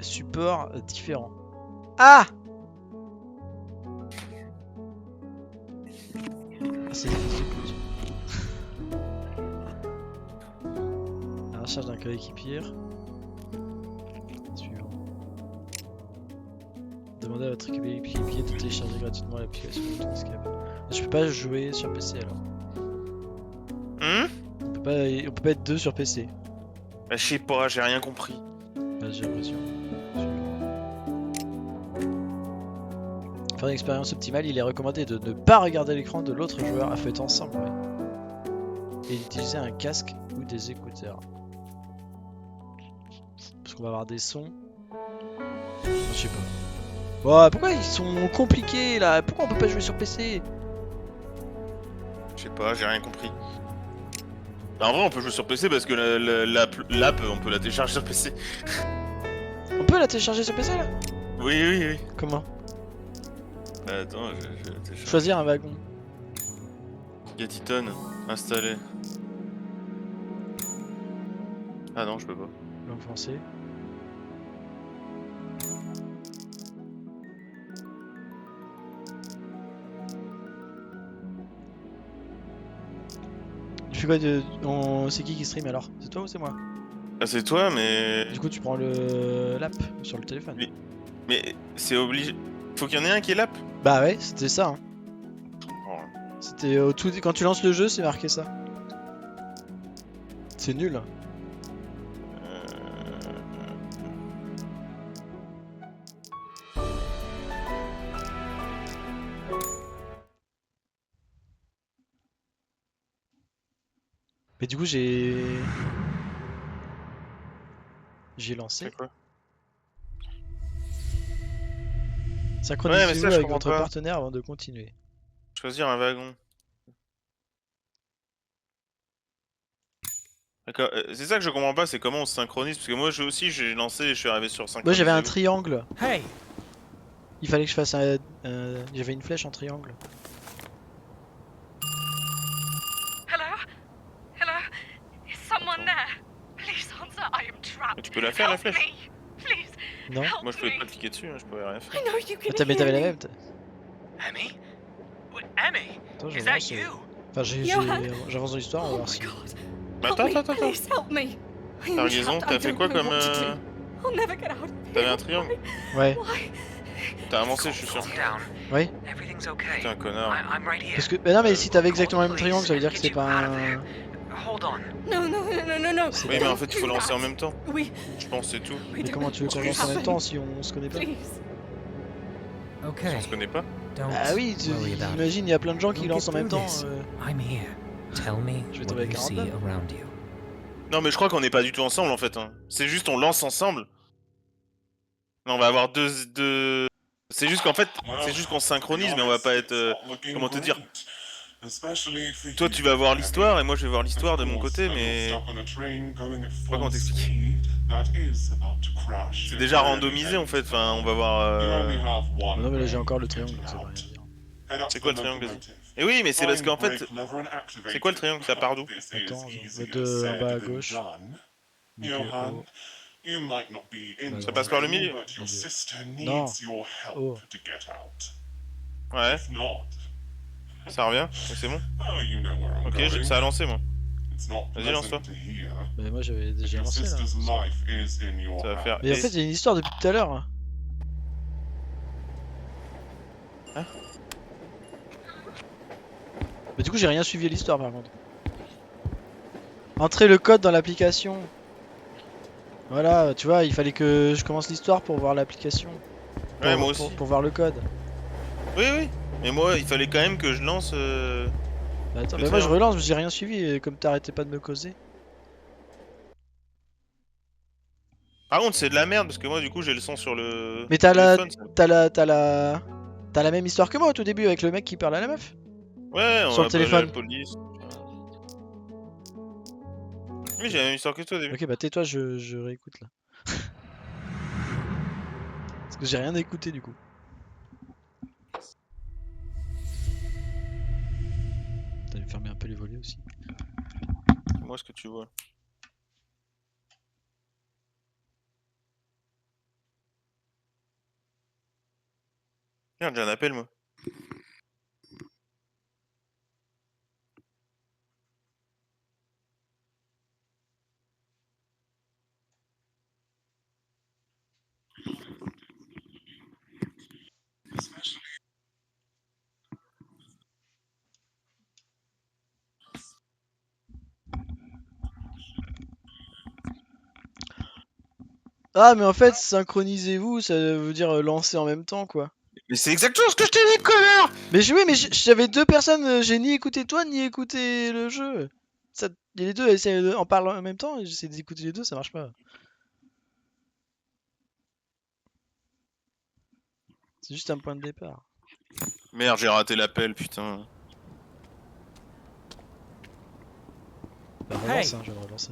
supports différents. Ah, c'est des fils de pute. La recherche d'un coéquipier. Suivant. Demandez à votre coéquipier de télécharger gratuitement l'application Escape. Je peux pas jouer sur PC alors. On peut pas être deux sur PC. Bah, je sais pas, j'ai rien compris. Bah, j'ai l'impression. Pour faire une expérience optimale, il est recommandé de ne pas regarder l'écran de l'autre joueur. Faut être ensemble, ouais. Et d'utiliser un casque ou des écouteurs. Parce qu'on va avoir des sons. Je sais pas. Ouais, pourquoi ils sont compliqués là? Pourquoi on peut pas jouer sur PC? Je sais pas, j'ai rien compris. Bah, en vrai, on peut jouer sur PC parce que l'app, on peut la télécharger sur PC. On peut la télécharger sur PC là? Oui, oui, oui. Comment? Attends, je télécharge. Choisir un wagon. Gatiton, installé. Ah non, je peux pas. Langue français. Tu fais quoi de... C'est qui stream alors? C'est toi ou c'est moi? Ah, c'est toi, mais. Du coup tu prends l'app sur le téléphone. Mais c'est obligé. Faut qu'il y en ait un qui est l'app. Bah ouais, c'était ça. Hein. Oh. C'était au tout... Quand tu lances le jeu, c'est marqué ça. C'est nul. Mais du coup j'ai lancé. C'est quoi? Synchronisez-vous ça, je avec comprends votre pas. partenaire avant de continuer. Choisir un wagon. D'accord, c'est ça que je comprends pas, c'est comment on se synchronise. Parce que moi, j'ai lancé et je suis arrivé sur Moi synchroniser. j'avais un triangle. Hey, Il fallait que je fasse un... J'avais une flèche en triangle. Hello? Hello? Is someone there? Please answer. I am trapped. Tu peux la faire, la Help flèche? me. Please. Non. Help Moi, je pouvais me. pas cliquer dessus, hein, je pouvais rien faire. I know you can Mais hear t'avais la me. même. Emmy? Emmy? Attends, Is that j'avance. you? Enfin Johan. j'avance dans l'histoire, on va Oh voir my si... god. Bah, Help attends, me. attends. Please help me. I am T'as raison, trapped. t'as I fait don't quoi know comme. what to do. I'll never get out of here. T'avais un triangle? Ouais. Why? T'as avancé, je suis sûr. Calm down. Oui. Everything's okay. T'es un connard. I'm right here. Parce que... Mais non mais si t'avais exactement le même triangle, ça veut dire que c'est pas un... Hold on. No, no, no, no, no, no. C'est Oui, pas- mais en fait, il faut lancer en même temps. We, Je pense, c'est tout. we Mais don't comment know tu veux what qu'on will lance en même happen. temps si on se connaît pas? Please. On Okay. se connaît pas? Don't Ah oui, worry about it. imagine, il y a plein de gens qui We'll lancent en get même temps. through this. I'm here. Tell me Je vais what tomber avec you un see random. around you. Non, mais je crois qu'on n'est pas du tout ensemble en fait. Hein. C'est juste on lance ensemble. Non, on va avoir deux. C'est juste qu'en fait, c'est juste qu'on synchronise, mais on va pas être. Comment te dire? Toi, tu vas voir l'histoire et moi, je vais voir l'histoire de mon côté, mais. Je sais pas comment t'expliquer. C'est déjà randomisé en fait. Enfin, on va voir. Non mais là j'ai encore le triangle, donc ça veut rien dire. C'est quoi le triangle? Et oui, mais c'est parce qu'en fait. C'est quoi le triangle? Ça part d'où? Attends, je vais en bas à gauche. Donc, Ça passe par le milieu. Non. Oh. Ouais. Ça revient? Donc c'est bon? Ok, ça a lancé moi. Vas-y, lance-toi. Mais moi j'avais déjà lancé là. Ça va faire. Mais en fait il y a une histoire depuis tout à l'heure. Hein? Mais du coup j'ai rien suivi à l'histoire par contre. Entrez le code dans l'application. Voilà, tu vois, il fallait que je commence l'histoire pour voir l'application. Ouais, moi aussi. Pour voir le code. Oui, oui. Mais moi, il fallait quand même que je lance. Bah, attends, Le mais moi je triangle. relance, j'ai rien suivi et comme t'arrêtais pas de me causer. Par contre, c'est de la merde parce que moi, du coup, j'ai le son sur le. Mais t'as la, téléphone, ça. t'as la même histoire que moi au tout début avec le mec qui parle à la meuf. Ouais, on Sur va le pas aller à téléphone. la police. Oui, j'ai la même histoire que toi au début. Ok, bah tais-toi, je réécoute là. Parce que j'ai rien écouté du coup. T'as dû fermer un peu les volets aussi. Moi, ce que tu vois. Merde, j'ai un appel, moi. Ah, mais en fait, synchronisez-vous, ça veut dire lancer en même temps, quoi. Mais c'est exactement ce que je t'ai dit, connard! Mais oui, mais j'avais deux personnes, j'ai ni écouté toi, ni écouté le jeu. Ça, et les deux en parlent en même temps, et j'essaie d'écouter les deux, ça marche pas. C'est juste un point de départ. Merde, j'ai raté l'appel, putain. Bah, relance, hein, je vais le relancer.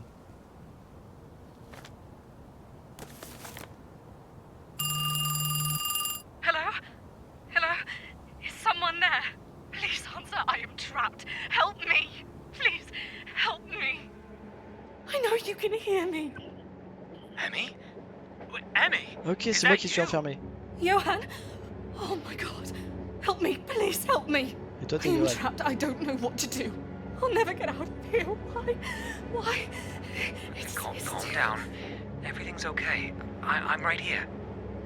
Hello? Hello? Is someone there? Please answer. I am trapped. Help me. Please, help me. I know you can hear me. Emmy? Emmy? Ok, Is c'est moi that qui suis you? enfermé. Johan? Oh my god. Help me. Please help me. Et toi, I t'es am Johan. trapped. I don't know what to do. I'll never get out of here. Why? Why? Calm too- down. Everything's okay. I'm right here.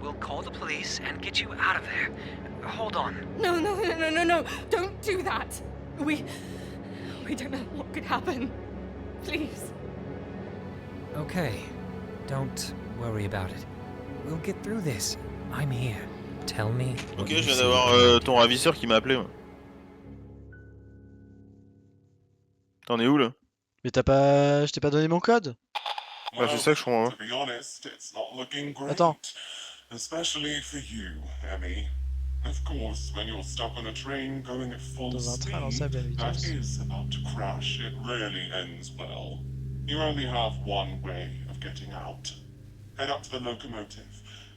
We'll call the police and get you out of there. Hold on. No, no, no, no, no, no. Don't do that. We don't know what could happen. Please. Okay. Don't worry about it. We'll get through this. I'm here. Tell me. Ok, je viens d'avoir ton ravisseur qui m'a appelé, moi. T'en es où, là? Mais t'as pas. Je t'ai pas donné mon code? Bah, c'est ça que je comprends pas. To be honest, it's not looking great. Attends. Especially for you, Emmy. Of course, when you're stuck on a train going at full Dans un train speed, lancé à pleine that vitesse. is about to crash. It rarely ends well. You only have one way of getting out. Head up to the locomotive.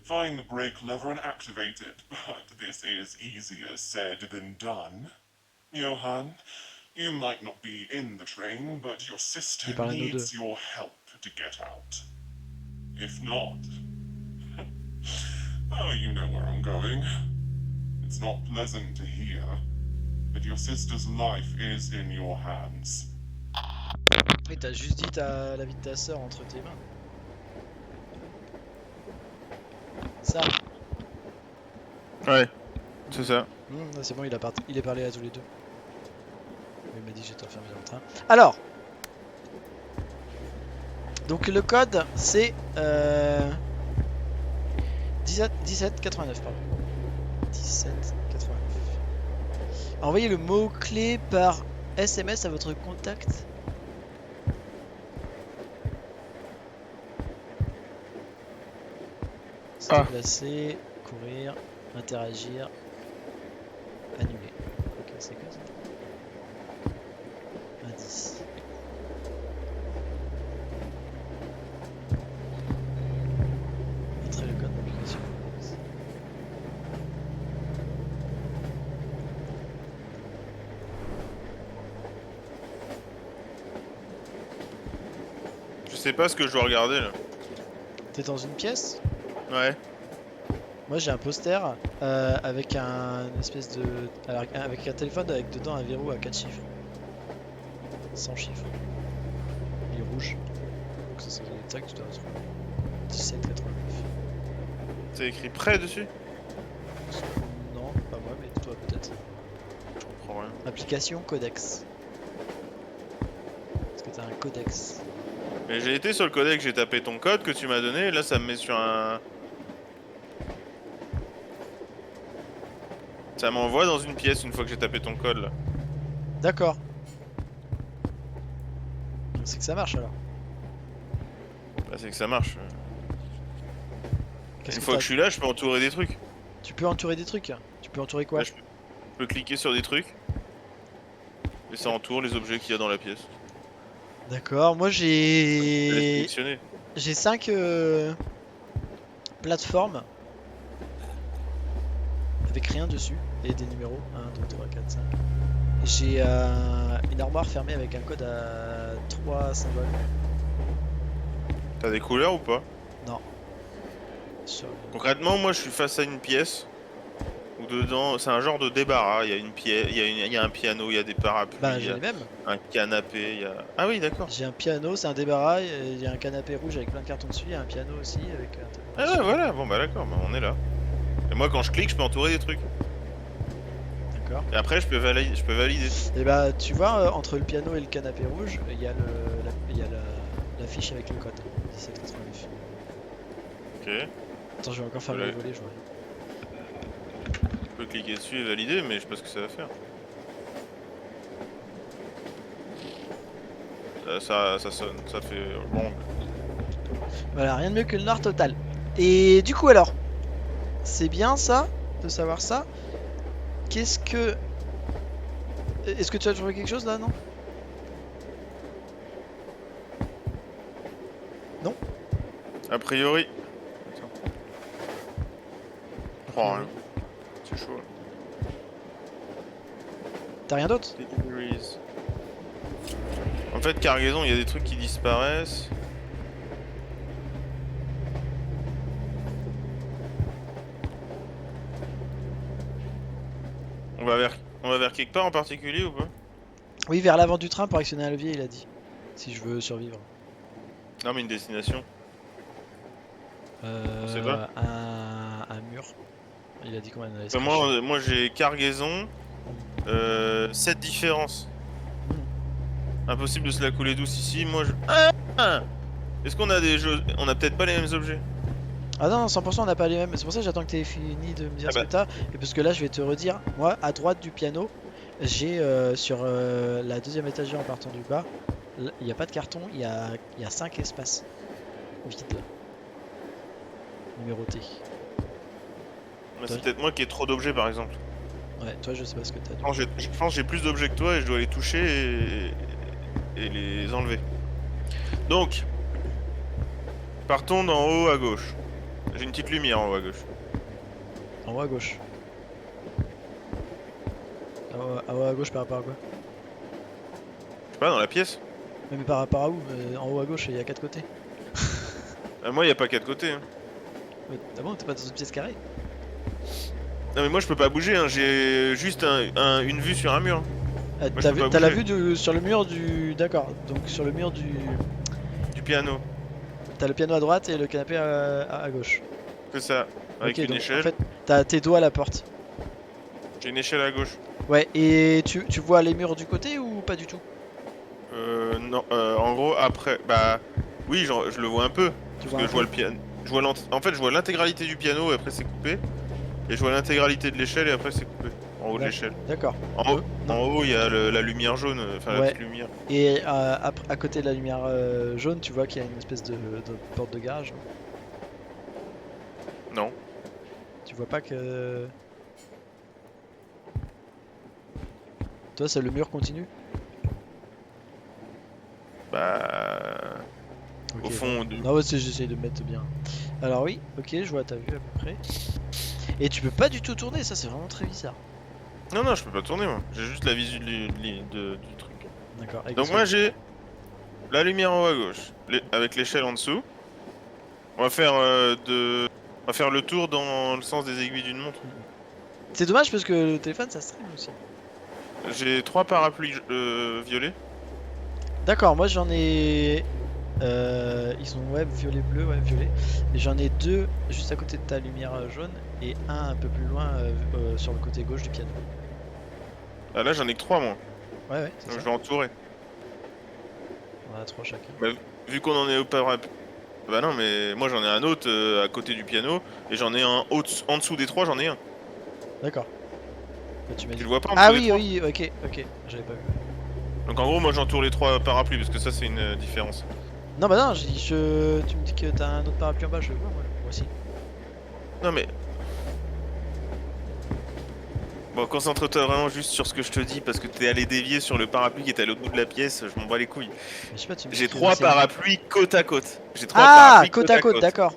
Find the brake lever and activate it. But this is easier said than done. Johan, you might not be in the train, but your sister Il parle à nous needs deux. your help to get out. If not... oh, you know where I'm going. It's not pleasant to hear, but your sister's life is in your hands. Et t'as juste dit la vie de ta sœur entre tes mains. Ça. Ouais, c'est ça. C'est bon, il est parlé à tous les deux. Il m'a dit que j'étais enfermé dans le train. Alors. Donc le code c'est 1789 pardon. 1789. Envoyez le mot-clé par SMS à votre contact. Se déplacer, courir, interagir, annuler. Ok, c'est quoi ça? Indice. Entrez le code d'application. Je sais pas ce que je dois regarder, là. T'es dans une pièce? Ouais. Moi j'ai un poster avec un espèce de. Alors, avec un téléphone avec dedans un verrou à 4 chiffres. 100 chiffres. Il est rouge. Donc ça doit être ça que tu dois retrouver. 17,89. C'est écrit prêt dessus? Non, pas moi, mais toi peut-être. Je comprends rien. Application Codex. Est-ce que t'as un codex? Mais j'ai été sur le codex, j'ai tapé ton code que tu m'as donné, et là ça me met sur un... Ça m'envoie dans une pièce une fois que j'ai tapé ton code, là. D'accord. C'est que ça marche alors. Bah c'est que ça marche. Qu'est-ce Une que fois t'as- que je suis là, je peux entourer des trucs. Tu peux entourer des trucs. Tu peux entourer quoi? Là, je peux cliquer sur des trucs. Et ça entoure les objets qu'il y a dans la pièce. D'accord, moi Je laisse j'ai. sélectionner. J'ai 5 plateformes avec rien dessus et des numéros 1, 2, 3, 4, 5. J'ai une armoire fermée avec un code à 3 symboles. T'as des couleurs ou pas? Non. Sur... Concrètement, moi je suis face à une pièce où où dedans, c'est un genre de débarras. Il y a une pièce, il y a un piano, il y a des parapluies, Bah il y j'ai a les mêmes. un canapé, il y a. Ah oui, d'accord. J'ai un piano, c'est un débarras, il y a un canapé rouge avec plein de cartons dessus, il y a un piano aussi avec un téléphone Ah ouais, dessus. voilà. Bon bah d'accord, bah, on est là. Et moi, quand je clique, je peux entourer des trucs. D'accord. Et après, je peux valider. Et bah tu vois, entre le piano et le canapé rouge, il y a l'affiche avec le code 1789. Ok. Attends, je vais encore faire Ouais. le volet, je vois. Je peux cliquer dessus et valider, mais je sais pas ce que ça va faire. Ça sonne, ça fait long. Voilà, rien de mieux que le noir total. Et du coup alors, c'est bien ça, de savoir ça. Qu'est-ce que... Est-ce que tu as trouvé quelque chose là, non? A priori. Attends. Oh, rien. C'est chaud. T'as rien d'autre? Deliveries. En fait, cargaison, il y a des trucs qui disparaissent. On va vers quelque part en particulier ou pas? Oui, vers l'avant du train pour actionner un levier, il a dit. Si je veux survivre. Non, mais une destination. sait pas. Un mur. Il a dit combien il en avait Moi j'ai cargaison. 7 différences. Impossible de se la couler douce ici. Moi je. Ah, est-ce qu'on a des jeux. On a peut-être pas les mêmes objets? Ah non, 100% on n'a pas les mêmes. C'est pour ça que j'attends que tu aies fini de me dire Ah ce bah. que t'as. Et parce que là, je vais te redire. Moi, à droite du piano, j'ai sur la deuxième étagère en partant du bas, il n'y a pas de carton, il y a 5 espaces vides. Numérotés. C'est peut-être moi qui ai trop d'objets par exemple. Ouais, toi, je sais pas ce que t'as. Je pense que j'ai plus d'objets que toi et je dois les toucher et les enlever. Donc, partons d'en haut à gauche. J'ai une petite lumière en haut à gauche. En haut à gauche. En haut à gauche par rapport à quoi? Je sais pas, dans la pièce. Mais par rapport à où? En haut à gauche, il y a 4 côtés. Moi, y a pas 4 côtés. Hein. Ah bon, t'es pas dans une pièce carrée? Non, mais moi, je peux pas bouger. Hein. J'ai juste une vue sur un mur. Moi, je peux pas T'as la bouger. vue sur le mur du... D'accord, donc sur le mur du... Du piano. T'as le piano à droite et le canapé à gauche. C'est ça. Avec Ok, une donc échelle. en fait, t'as tes doigts à la porte. J'ai une échelle à gauche. Ouais, et tu vois les murs du côté ou pas du tout? Non. En gros, après. Bah. Oui, je le vois un peu. Tu Parce vois que un je vois peu le piano. En fait, je vois l'intégralité du piano et après, c'est coupé. Et je vois l'intégralité de l'échelle et après, c'est coupé. En haut de Ouais. l'échelle. D'accord. En Non. haut, il y a la lumière jaune. Enfin, la Ouais. petite lumière. Et à côté de la lumière jaune, tu vois qu'il y a une espèce de porte de garage. Non. Tu vois pas que... Toi, c'est le mur continu? Bah. Ok, Au fond. De... Non, ouais, j'essaye de me mettre bien. Alors oui, ok, je vois ta vue à peu près. Et tu peux pas du tout tourner, ça c'est vraiment très bizarre. Non, non, je peux pas tourner, moi. J'ai juste la visu du truc. D'accord. Donc, moi, j'ai la lumière en haut à gauche, avec l'échelle en dessous. On va faire on va faire le tour dans le sens des aiguilles d'une montre. C'est dommage parce que le téléphone ça stream aussi. J'ai 3 parapluies violets. D'accord, moi j'en ai... ils sont ouais, violet bleu, ouais, violet. Et j'en ai 2 juste à côté de ta lumière jaune et un peu plus loin sur le côté gauche du piano. Ah, là, j'en ai que 3, moi. Ouais, ouais, c'est Donc, ça. je vais entourer. On en a 3 chacun. Bah, vu qu'on en est au parapluie. Bah, non, mais moi, j'en ai un autre à côté du piano. Et j'en ai un en dessous des 3, j'en ai un. D'accord. Bah, tu m'as Tu dit. le vois pas en Ah dessous des oui, 3 oui, ok, j'avais pas vu. Donc, en gros, moi, j'entoure les 3 parapluies parce que ça, c'est une différence. Non, bah non, tu me dis que t'as un autre parapluie en bas, je le vois, moi aussi. Non, mais. Bon, concentre-toi vraiment juste sur ce que je te dis parce que t'es allé dévier sur le parapluie qui est à l'autre bout de la pièce, je m'en bats les couilles. Mais je sais pas, tu me dis J'ai que 3 c'est- parapluies côte à côte. J'ai 3 Ah, parapluies côte à côte, d'accord.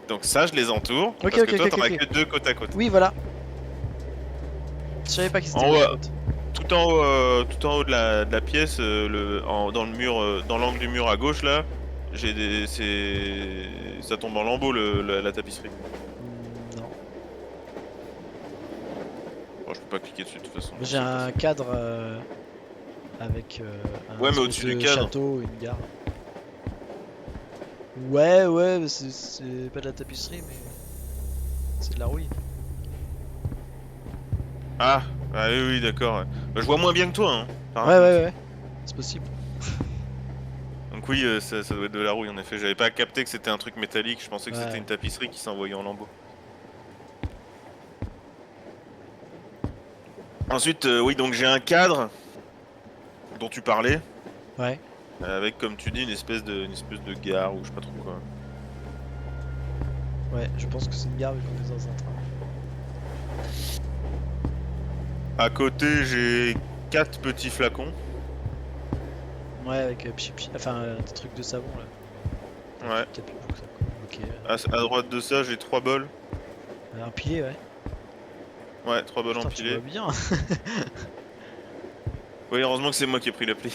Donc ça, je les entoure. Ok, parce ok, que toi, ok, t'en as ok. que 2 côte à côte. Oui, voilà. Je savais pas qu'ils étaient En côte à haut, côte. tout en haut de la pièce, dans le mur, dans l'angle du mur à gauche là, ça tombe en lambeaux la tapisserie. Non. je peux pas cliquer dessus de toute façon. J'ai un cadre avec un Ouais, mais espèce au-dessus de du cadre. château, une gare. Ouais, mais c'est pas de la tapisserie, mais c'est de la rouille. Ah, ah oui, oui, d'accord. Ouais. Bah, je vois moins bien que toi, hein. par Ouais, contre. ouais, ouais, c'est possible. Donc oui, ça doit être de la rouille en effet. J'avais pas capté que c'était un truc métallique. Je pensais que Ouais. c'était une tapisserie qui s'envoyait en lambeaux. Ensuite, oui, donc j'ai un cadre dont tu parlais, Ouais, avec comme tu dis une espèce de gare ou je sais pas trop quoi. ouais, je pense que c'est une gare vu qu'on est dans un train. À côté, j'ai 4 petits flacons. Ouais, avec enfin des trucs de savon là. Ouais. Peut-être plus que ça, quoi. Ok. À droite de ça, j'ai 3 bols. Un pilier, ouais. Ouais, 3 bols Putain, tu empilés. vois bien. Oui, heureusement que c'est moi qui ai pris l'appli.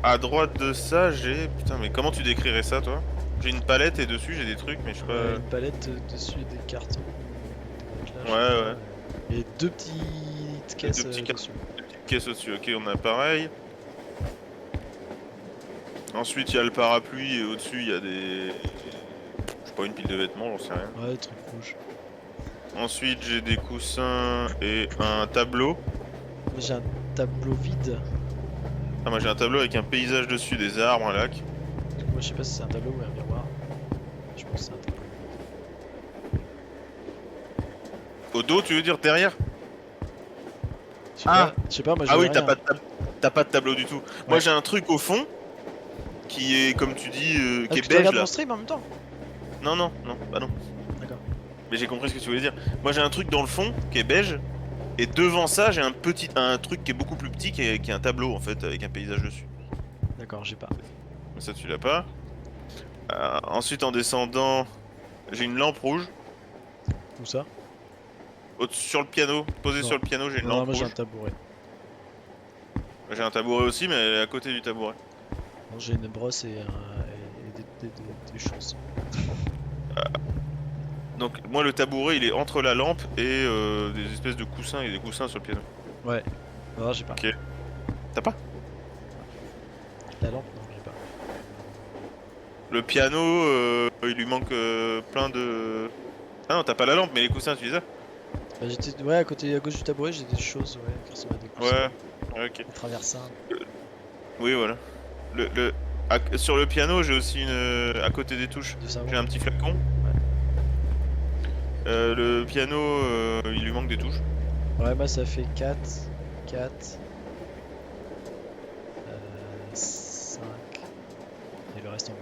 À droite de ça, j'ai... Putain, mais comment tu décrirais ça, toi? J'ai une palette et dessus, j'ai des trucs, mais je sais pas... Une palette dessus et des cartons. Des matelas, je Ouais, sais ouais. pas. Et deux petites caisses petits dessus. Des petites caisses au-dessus. Ok, on a pareil. Ensuite, il y a le parapluie et au-dessus, il y a des... Je sais pas, une pile de vêtements, j'en sais rien. Ouais, des trucs rouges. Ensuite, j'ai des coussins et un tableau. Moi j'ai un tableau vide. Ah, moi j'ai un tableau avec un paysage dessus, des arbres, un lac. Du coup, moi je sais pas si c'est un tableau ou un miroir. Je pense que c'est un tableau. Au dos, tu veux dire derrière? Je sais Ah. pas, je sais pas, moi je Ah vois oui, t'as rien. pas de tableau du tout. Moi Ouais. j'ai un truc au fond qui est, comme tu dis, Ah, qui tu est beige regardes là. mon stream en même temps? Non, non, non, bah non. D'accord. Mais j'ai compris ce que tu voulais dire. Moi j'ai un truc dans le fond qui est beige. Et devant ça, j'ai un truc qui est beaucoup plus petit qui est un tableau en fait avec un paysage dessus. D'accord, j'ai pas. Mais ça tu l'as pas. Ensuite en descendant, j'ai une lampe rouge. Où ça? Sur le piano, posé Non. sur le piano, j'ai une Non, lampe moi j'ai un rouge. tabouret. J'ai un tabouret aussi, mais elle est à côté du tabouret. Non, j'ai une brosse et des chansons. Donc moi le tabouret il est entre la lampe et des espèces de coussins et des coussins sur le piano. Ouais. Non, j'ai pas. Ok. T'as pas? La lampe, non, j'ai pas. Le piano, il lui manque plein de... Ah non, t'as pas la lampe, mais les coussins tu les as? Bah, j'étais. Ouais, à gauche du tabouret, j'ai des choses, ouais, qui ressemblent à des coussins. Ouais, ok. Des traversins. Oui, voilà. Sur le piano, j'ai aussi une... à côté des touches, De savon. j'ai un petit flacon. Le piano, il lui manque des touches. Ouais, moi ça fait 4, 5 et le reste en haut.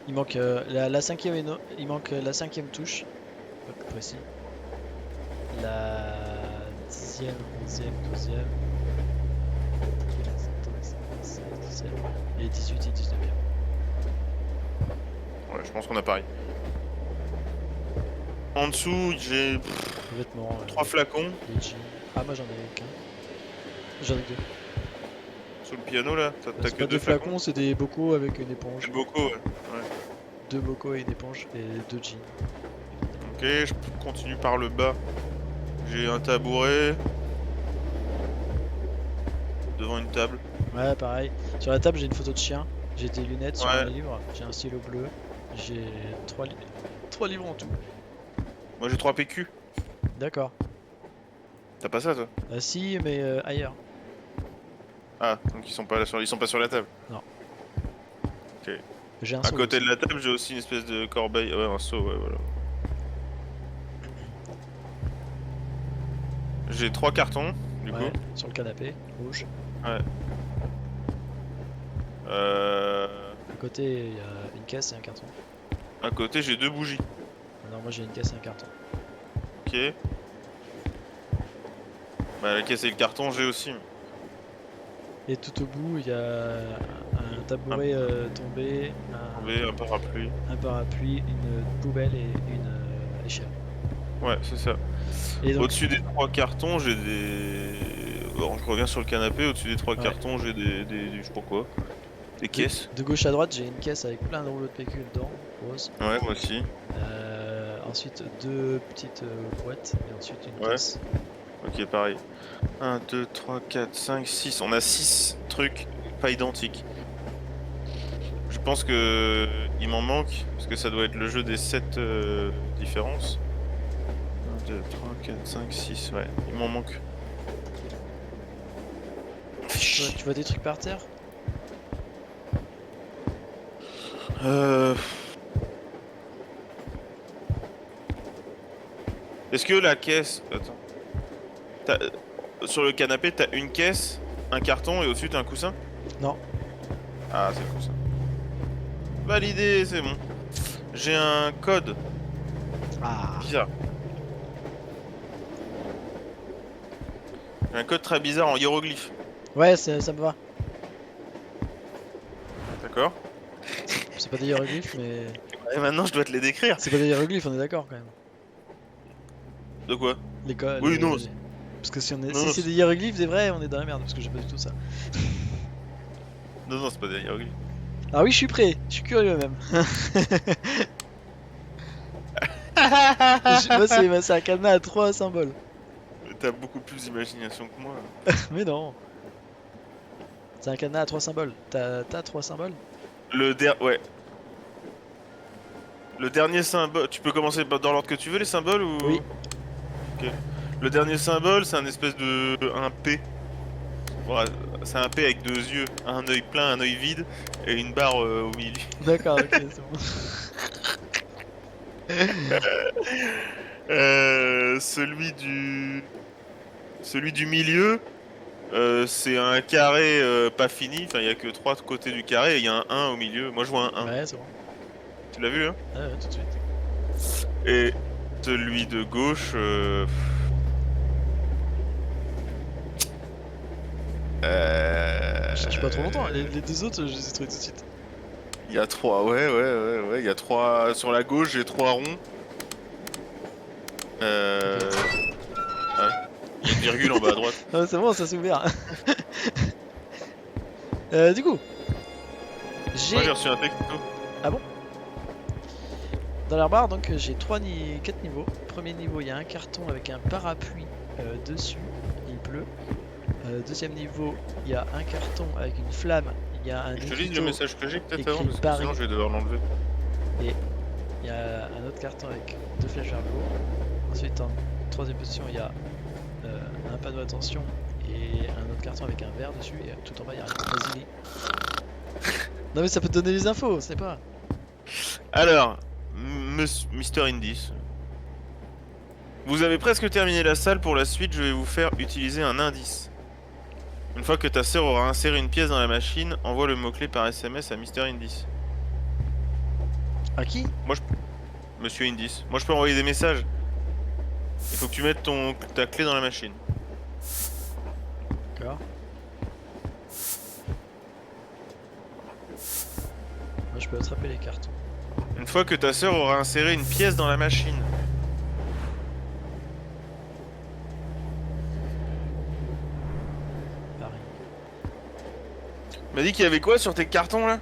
Il manque la cinquième il manque la cinquième touche, pas plus précis. La 10e, 11e, 12e. Et 18 et 19e. Ouais, je pense qu'on a pareil. En dessous, j'ai Les vêtements. 3 flacons. Les jeans. Ah, moi j'en ai qu'un. J'en ai deux. Sous le piano là, t'as C'est que pas 2 deux flacons. flacons, c'est des bocaux avec une éponge. C'est beaucoup, ouais. Deux bocaux et une éponge et deux jeans. Ok, je continue par le bas. J'ai un tabouret. Devant une table. Ouais, pareil. Sur la table, j'ai une photo de chien. J'ai des lunettes sur Ouais. un livre. J'ai un stylo bleu. J'ai 3 livres en tout. Moi j'ai 3 PQ. D'accord. T'as pas ça toi? Bah si, mais ailleurs. Ah, donc ils sont pas sur la table. J'ai un À seau côté aussi. de la table, j'ai aussi une espèce de corbeille. Ouais, un seau, ouais, voilà. J'ai 3 cartons, du Ouais, coup. sur le canapé, rouge. Euh... À côté, il y a une caisse et un carton. À côté, j'ai 2 bougies. Ah non, moi j'ai une caisse et un carton. Ok. Bah, la caisse et le carton, j'ai aussi. Et tout au bout, il y a un tabouret tombé, Un parapluie. un parapluie, une poubelle et une échelle. Ouais, c'est ça. Et donc, Au-dessus des 3 cartons, j'ai des... Alors, je reviens sur le canapé. Au-dessus des 3 Ouais. cartons, j'ai des... Je sais pas quoi. Des caisses. De gauche à droite, j'ai une caisse avec plein de rouleaux de PQ dedans, rose. Ouais, moi aussi. Ensuite, deux petites boîtes et ensuite une Ouais. caisse. Ok, pareil. 1, 2, 3, 4, 5, 6. On a 6 trucs pas identiques. Je pense que il m'en manque, parce que ça doit être le jeu des 7 différences. 1, 2, 3, 4, 5, 6, ouais, il m'en manque. Tu vois des trucs par terre? Est-ce que la caisse... Attends. Sur le canapé, t'as une caisse, un carton et au-dessus t'as un coussin? Non. Ah, c'est le coussin. Validé, c'est bon. J'ai un code Ah. bizarre. J'ai un code très bizarre en hiéroglyphe. Ouais, ça me va. D'accord. C'est pas des hiéroglyphes, mais. Et maintenant je dois te les décrire. C'est pas des hiéroglyphes, on est d'accord quand même. De quoi? les- Oui, non. Parce que si, Non, si c'est des hiéroglyphes, des vrais, on est dans la merde, parce que j'ai pas du tout ça. Non, non, c'est pas des hiéroglyphes. Ah oui, je suis prêt, je suis curieux même. Moi, c'est un cadenas à 3 symboles. T'as beaucoup plus d'imagination que moi. Mais non. C'est un cadenas à 3 symboles. T'as 3 symboles? Ouais. Le dernier symbole. Tu peux commencer dans l'ordre que tu veux, les symboles ou... Oui. Ok. Le dernier symbole, c'est un espèce de. Un P. Voilà, c'est un P avec 2 yeux. Un œil plein, un œil vide. Et une barre au milieu. D'accord, ok, c'est bon. Celui du milieu, c'est un carré pas fini. Enfin, il y a que 3 côtés du carré et il y a un 1 au milieu. Moi, je vois un 1. Ouais, c'est bon. Tu l'as vu, hein? Ouais, ouais, tout de suite. Et celui de gauche. Je cherche pas trop longtemps, les deux autres, je les ai trouvés tout de suite. Il y a 3, ouais. Il y a 3. Sur la gauche, j'ai 3 ronds. Ouais. Il y a une virgule en bas à droite. Ah, c'est bon, ça s'est ouvert. Du coup, Moi, j'ai j'ai reçu un texto. dans la barre, donc j'ai 4 niveaux. Premier niveau, il y a un carton avec un parapluie dessus, il pleut. Deuxième niveau, il y a un carton avec une flamme, il y a un Je te lis écriteau, le message que j'ai peut-être écrit avant, parce que Paris. sinon je vais devoir l'enlever. il y a un autre carton avec 2 flèches vers le haut. Ensuite, en troisième position, il y a un panneau attention et un autre carton avec un verre dessus. Et tout en bas, il y a un Vasili. Non mais ça peut te donner les infos, c'est pas. Alors, Mr. Indies. Vous avez presque terminé la salle, pour la suite je vais vous faire utiliser un indice. Une fois que ta sœur aura inséré une pièce dans la machine, envoie le mot-clé par SMS à Mr. Indies. À qui? Monsieur Indies. Moi je peux envoyer des messages. Il faut que tu mettes ta clé dans la machine. D'accord. Moi je peux attraper les cartons. Une fois que ta sœur aura inséré une pièce dans la machine. Pareil. M'a dit qu'il y avait quoi sur tes cartons là?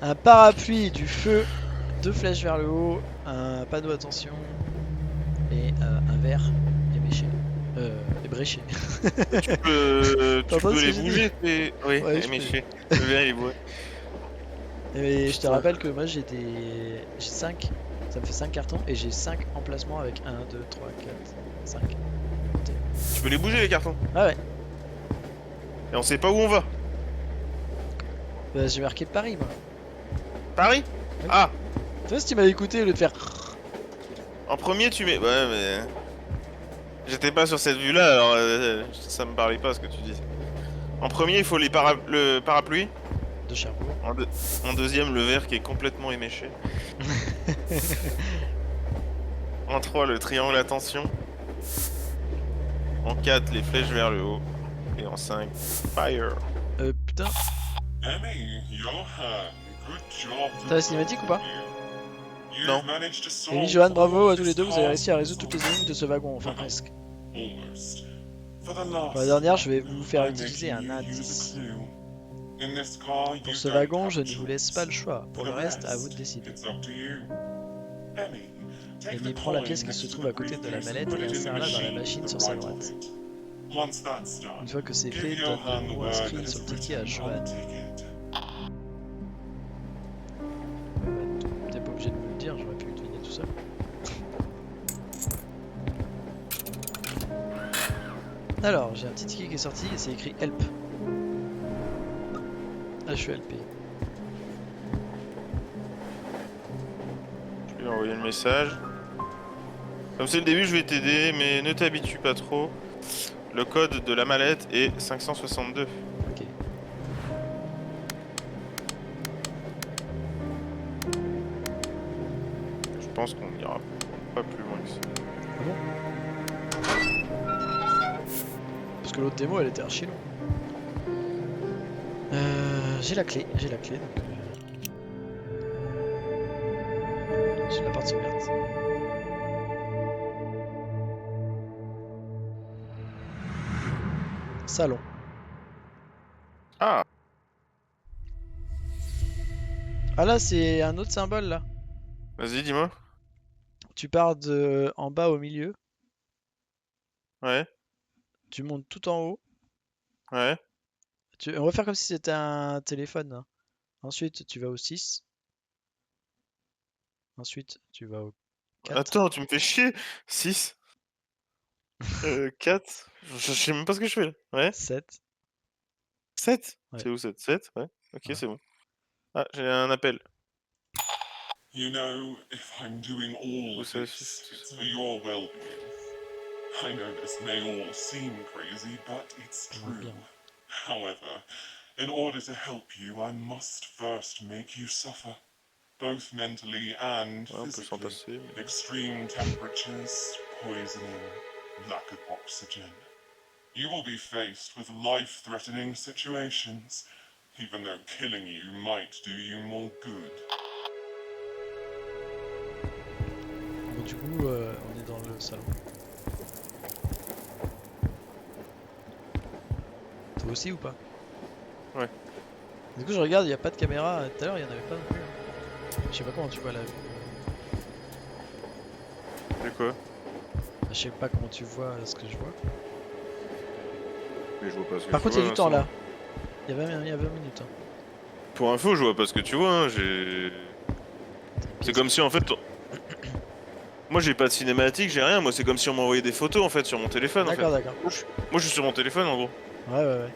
Un parapluie, du feu, 2 flèches vers le haut, un panneau attention et un verre éméché. Ébréché. Tu peux T'entends ce que les j'ai bouger, tes... Oui, Ouais, je peux. éméché. Le verre, il boit. Et je te rappelle que moi j'ai 5, ça me fait 5 cartons et j'ai 5 emplacements avec 1, 2, 3, 4, 5. Tu peux les bouger les cartons. Ah ouais, Et on sait pas où on va. bah, j'ai marqué Paris moi. Paris? Oui. Ah! Tu vois si tu m'avais écouté au lieu de faire. En premier tu mets... Ouais mais... J'étais pas sur cette vue là, alors ça me parlait pas ce que tu dis. En premier il faut le parapluie. De Cherbourg. En deuxième le verre qui est complètement éméché. En 3 le triangle attention. En 4 les flèches vers le haut. Et en 5 fire. Putain, Emmy, Johan, good job. t'as la cinématique ou pas? You've Non. managed to solve Et Johan, bravo à all tous les deux, vous avez réussi à résoudre these toutes les énigmes de ce wagon, enfin presque. Almost. For the last Pour la dernière, je vais time, vous faire I make utiliser un you use indice. a clue. In this car, you Pour ce don't wagon, have je a ne vous laisse pas le choice. choix. Pour For le the reste, à vous de rest, décider. it's up to you. Emmy, take Amy the prend la coin pièce qui se next to trouve the à côté de la briefcase and mallette put et it in the insère-la dans la machine machine to sur the sa right of droite. it. Once that's done, Une fois que c'est fait, give donne Johan le the mot word inscrit that sur is le ticket à written on Johan. the ticket. T'es pas obligé de me le dire, j'aurais pu le deviner tout seul. Alors, j'ai un petit ticket qui est sorti et c'est écrit Help. Ah, je suis helpé. Je vais lui envoyer le message. Comme c'est le début, je vais t'aider, mais ne t'habitue pas trop. Le code de la mallette est 562. Ok. Je pense qu'on ira pas plus loin que ça. Ah bon? Parce que l'autre démo elle était archi longue. J'ai la clé, donc j'ai la porte ouverte. Salon. Ah, Ah là c'est un autre symbole là. vas-y, dis-moi. Tu pars de en bas au milieu, Ouais, tu montes tout en haut. ouais. On va faire comme si c'était un téléphone, hein. Ensuite tu vas au 6. Ensuite tu vas au 4. Attends, tu me fais chier. 6, 4. Je sais même pas ce que je fais là. Ouais. 7. 7. Ouais. C'est où 7? 7, ouais. Ok, Voilà. c'est bon. Ah, j'ai un appel. You know, if I'm doing all Où of ça, this, c'est it's ça. for your well-being. I know this may all seem crazy, but it's Ça va true. bien. However, in order to help you, I must first make you suffer, both mentally and Ouais, on peut s'en physically. passer. Mais... Extreme temperatures, poisoning, lack of oxygen. You will be faced with life-threatening situations, even though killing you might do you more good. Bon, du coup, on est dans le salon. Toi aussi ou pas? Ouais. Du coup, je regarde, il n'y a pas de caméra. Tout à l'heure, il n'y en avait pas non plus, hein. Je sais pas comment tu vois la vue. De quoi? Je sais pas comment tu vois ce que je vois. Mais je vois pas ce que Par tu contre, il y vois, a du temps Vincent. là. Il y a 20 minutes, hein. Pour info, je vois pas ce que tu vois. Hein. C'est comme si en fait. Moi j'ai pas de cinématique, j'ai rien. Moi c'est comme si on m'envoyait des photos en fait sur mon téléphone en fait. D'accord, d'accord. Moi je suis sur mon téléphone en gros. Ouais.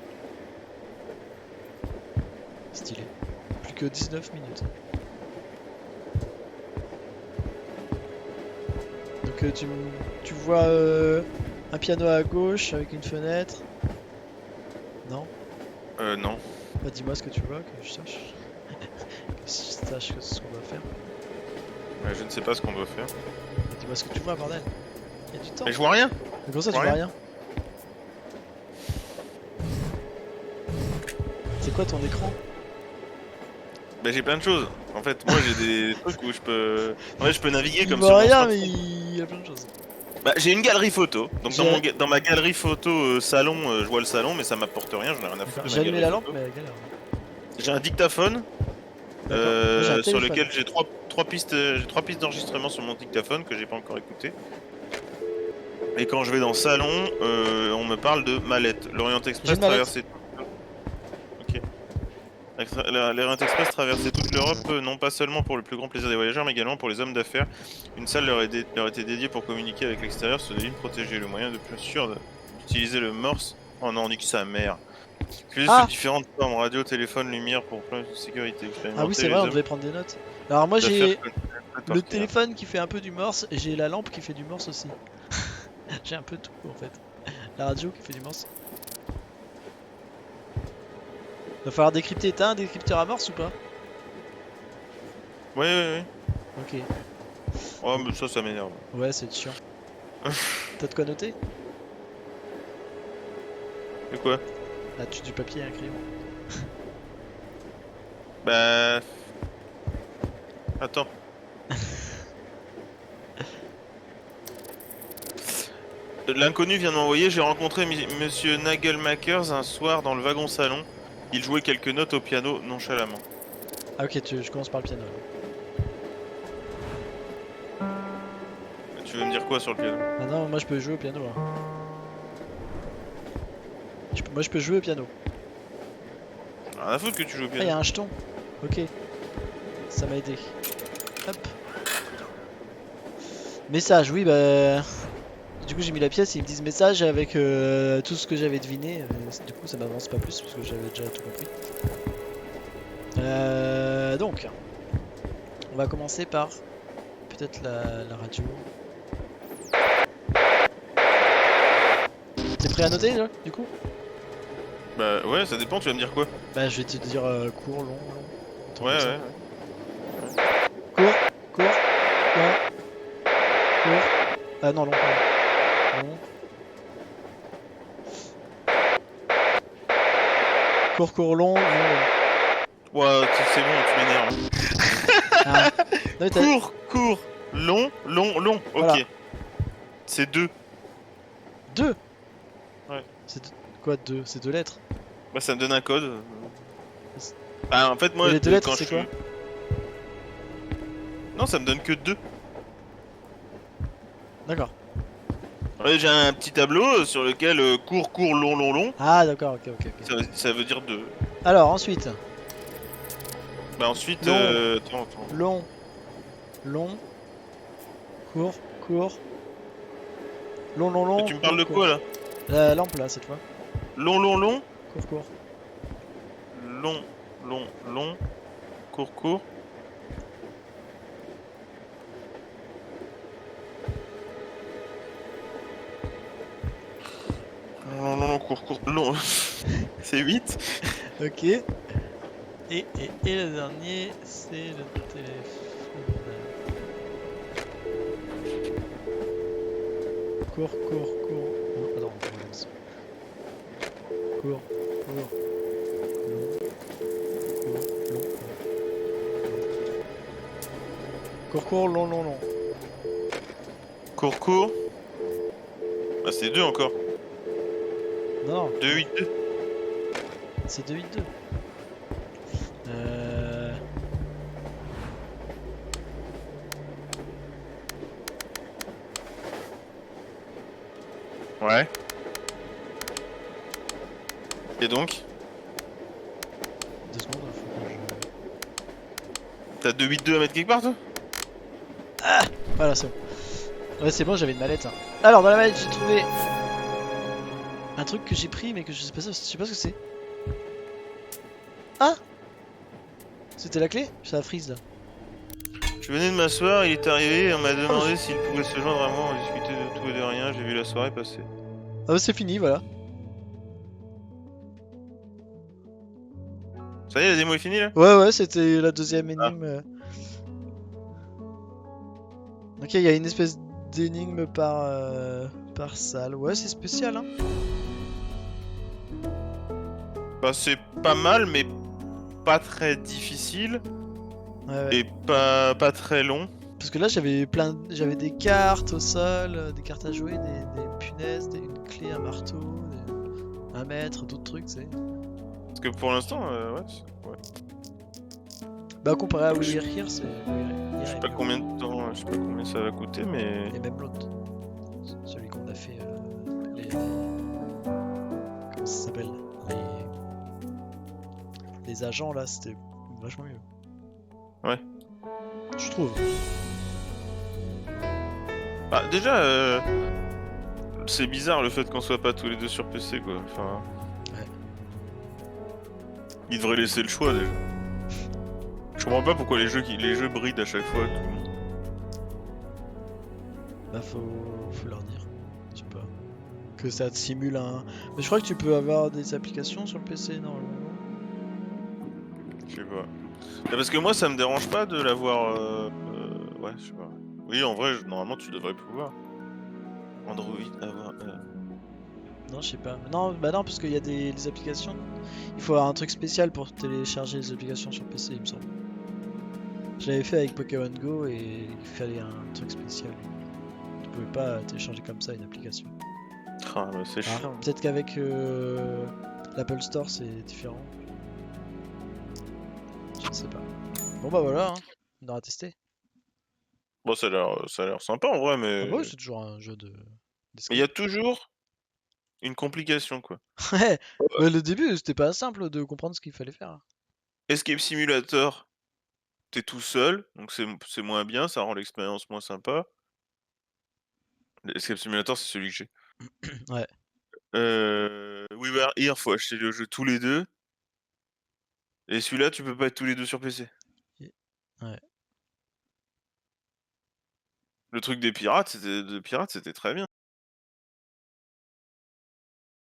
Stylé. Plus que 19 minutes. Donc tu vois un piano à gauche avec une fenêtre. Non? Non. Bah dis-moi ce que tu vois, que je sache. Que je sache ce qu'on doit faire. Je ne sais pas ce qu'on doit faire. Bah, dis-moi ce que tu vois, bordel. Il y a du temps. Mais je vois rien. Mais comment ça, tu vois vois rien. rien? C'est quoi ton écran? Bah j'ai plein de choses. En fait, moi j'ai des trucs où je peux. En fait, je peux naviguer Il comme voit sur mon rien, mais smartphone. il y a plein de choses. Bah j'ai une galerie photo. Donc J'ai- dans ma galerie photo salon, je vois le salon, mais ça m'apporte rien. J'en ai rien à foutre de J'ai ma allumé galerie la lampe, photo. mais galère. J'ai un dictaphone. D'accord. Moi, j'ai un Sur téléphone. lequel j'ai trois pistes d'enregistrement sur mon dictaphone que j'ai pas encore écouté. Et quand je vais dans le salon, on me parle de mallette. L'Orient J'ai Express une mallette. traversait. Ok. L'Orient Express traversait toute l'Europe, non pas seulement pour le plus grand plaisir des voyageurs, mais également pour les hommes d'affaires. Une salle leur était dédiée pour communiquer avec l'extérieur sur des lignes protégées. Le moyen de plus sûr d'utiliser le Morse. Oh non, on dit que sa mère. Utilisé Ah sous différentes formes, radio, téléphone, lumière pour plein de sécurité. Ah oui, c'est Expérimenter vrai, les on hommes devait prendre des notes. Alors moi d'affaires j'ai connaissent le par cœur. téléphone qui fait un peu du morse et j'ai la lampe qui fait du morse aussi. J'ai un peu tout en fait. La radio qui fait du morse. Va falloir décrypter. T'as un décrypteur à morse ou pas? Ouais. Ok. Oh, mais ça m'énerve. Ouais, c'est chiant. T'as de quoi noter? Mais quoi? Ah, tu du papier et un crayon. Bah. Attends. L'inconnu vient de m'envoyer, j'ai rencontré monsieur Nagelmakers un soir dans le wagon salon. Il jouait quelques notes au piano nonchalamment. Ah ok, je commence par le piano. Là. Tu veux me dire quoi sur le piano? Ah non, moi je peux jouer au piano. Hein. Moi je peux jouer au piano. Rien à foutre que tu joues au Ah, piano. y a un jeton. Ok. Ça m'a aidé. Hop. Message, oui, bah. Du coup, j'ai mis la pièce et ils me disent message avec tout ce que j'avais deviné. Du coup, ça m'avance pas plus parce que j'avais déjà tout compris. Donc, on va commencer par peut-être la radio. T'es prêt à noter là, du coup? Bah ouais, ça dépend, tu vas me dire quoi? Bah, je vais te dire court, long. Un truc Ouais, comme ça. ouais. Court, long, court. Ah non, long, pardon. Long. Court, long, long. Ouais, c'est bon, tu m'énerves. Ah. Non, mais t'as- Court, long. Ok. Voilà. C'est 2. Deux. Ouais. C'est quoi deux? C'est deux lettres. Bah ça me donne un code. Ah en fait moi Et les deux lettres, quand c'est je quoi? suis... Non, ça me donne que 2. D'accord. Ouais, j'ai un petit tableau sur lequel court, long. Ah d'accord, ok. Ça veut dire 2. Alors ensuite, Bah ensuite, Long. attends. long, court, long. Mais tu me parles de court. quoi là? La lampe là cette fois. Long. Court. Long. Court. Long, court. Long. C'est 8. Ok. Et le dernier, c'est le téléphone. Court. Oh, attends, on recommence. Court. Long. Court. Bah c'est 2 encore. Non, 2, 8, 2. c'est 2-8-2. Ouais. Et donc 2 secondes, faut que je... T'as 2, 8, 2 à mettre quelque part toi? Voilà, c'est bon. Ouais, c'est bon, j'avais une mallette. Hein. Alors, dans la mallette, j'ai trouvé un truc que j'ai pris, mais que je sais pas ce que c'est. Ah! C'était la clé? Ça freeze là. Je venais de m'asseoir, il est arrivé et on m'a demandé s'il pouvait se joindre à moi, on discutait de tout et de rien, j'ai vu la soirée passer. Ah, bah, c'est fini, voilà. Ça y est, la démo est finie là? Ouais, c'était la deuxième énigme. Ok, il y a une espèce d'énigme par salle. Ouais, c'est spécial, hein. Bah c'est pas mal mais pas très difficile Ouais. et pas très long. Parce que là, j'avais des cartes au sol, des cartes à jouer, des punaises, une clé, un marteau, un mètre, d'autres trucs, tu sais. Parce que pour l'instant, ouais. Bah, comparé à We Are Here, c'est. Je sais pas combien de temps, je sais pas combien ça va coûter mais... Et même l'autre. Celui qu'on a fait. Comment ça s'appelle? Les agents là, c'était vachement mieux. Ouais. Je trouve. Bah déjà, c'est bizarre le fait qu'on soit pas tous les deux sur PC quoi, enfin... Ouais. Ils devraient laisser le choix déjà. Je comprends pas pourquoi les jeux brident à chaque fois tout le monde. Bah, faut leur dire. Je sais pas. Que ça te simule un. Mais je crois que tu peux avoir des applications sur le PC normalement. Je sais pas. Bah, parce que moi ça me dérange pas de l'avoir... ouais, je sais pas. Oui, en vrai, normalement tu devrais pouvoir. Android, avoir... Non, je sais pas. Non, bah non, parce qu'il y a des applications. Il faut avoir un truc spécial pour télécharger les applications sur PC, il me semble. Je l'avais fait avec Pokémon Go et il fallait un truc spécial. Tu pouvais pas télécharger comme ça une application. Ah, bah, c'est Ah, chiant. peut-être qu'avec l'Apple Store c'est différent. sais pas. Bon bah voilà, hein. On aura testé. Bon, ça a l'air sympa en vrai, Ah mais bah oui, c'est toujours un jeu mais il d'escape. y a toujours une complication, quoi. Ouais, mais le début, c'était pas simple de comprendre ce qu'il fallait faire. Escape Simulator, t'es tout seul, donc c'est moins bien, ça rend l'expérience moins sympa. Escape Simulator, c'est celui que j'ai. Ouais. We Were Here, faut acheter le jeu tous les 2. Et celui-là, tu peux pas être tous les 2 sur PC. Ouais. Le truc des pirates, c'était très bien.